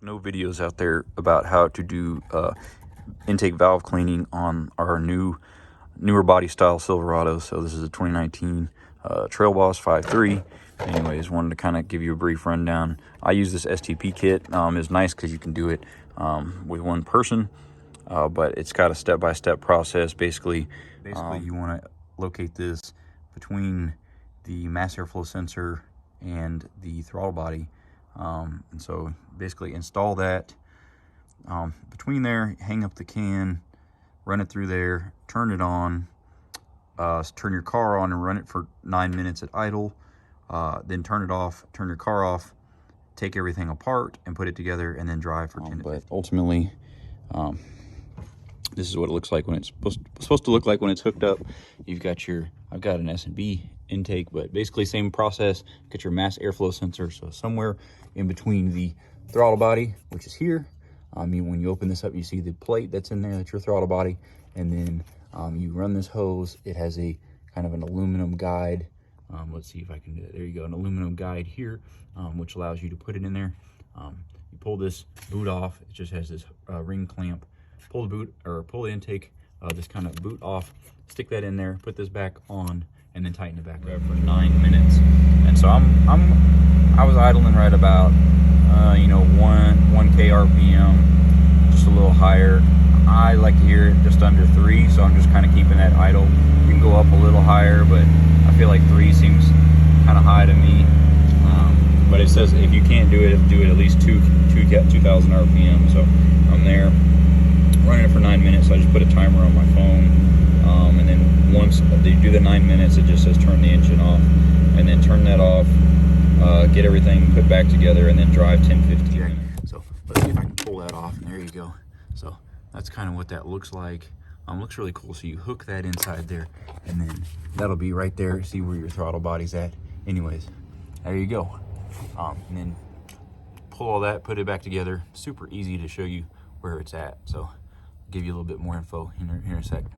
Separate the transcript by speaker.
Speaker 1: No videos out there about how to do intake valve cleaning on our newer body style Silverado. So this is a 2019 Trail Boss 5.3. Anyways, wanted to kind of give you a brief rundown. I use this STP kit. It's nice because you can do it with one person, but it's got a step-by-step process. Basically you want to locate this between the mass airflow sensor and the throttle body. And so basically install that between there, hang up the can, run it through there, turn it on, turn your car on and run it for 9 minutes at idle, then turn it off, turn your car off, take everything apart and put it together, and then drive for 10 to 15. But ultimately, this is what it looks like when it's supposed to look like when it's hooked up. You've got I've got an S&B intake, but basically same process. Get your mass airflow sensor, so somewhere in between the throttle body, which is here. When you open this up, you see the plate that's in there, that's your throttle body, and then you run this hose. It has a kind of an aluminum guide. Let's see if I can do it. There you go, an aluminum guide here, which allows you to put it in there. You pull this boot off. It just has this ring clamp. Pull the boot, or pull the intake, this kind of boot off, stick that in there, put this back on, and then tighten it back up for 9 minutes. And so I was idling right about 1K RPM, just a little higher. I like to hear it just under 3, so I'm just kind of keeping that idle. You can go up a little higher, but I feel like 3 seems kind of high to me. But it says if you can't do it at least 2,000 RPM. So I'm there, running it for 9 minutes. So I just put a timer on my phone, and then once you do the 9 minutes, it just says turn the engine off, and then turn that off, get everything put back together, and then drive 10-15. So let's see if I can pull that off, and there you go. So that's kind of what that looks like. Looks really cool. So you hook that inside there, and then that'll be right there. See where your throttle body's at. Anyways, there you go. And then pull all that, put it back together. Super easy to show you where it's at. So I'll give you a little bit more info here in a sec.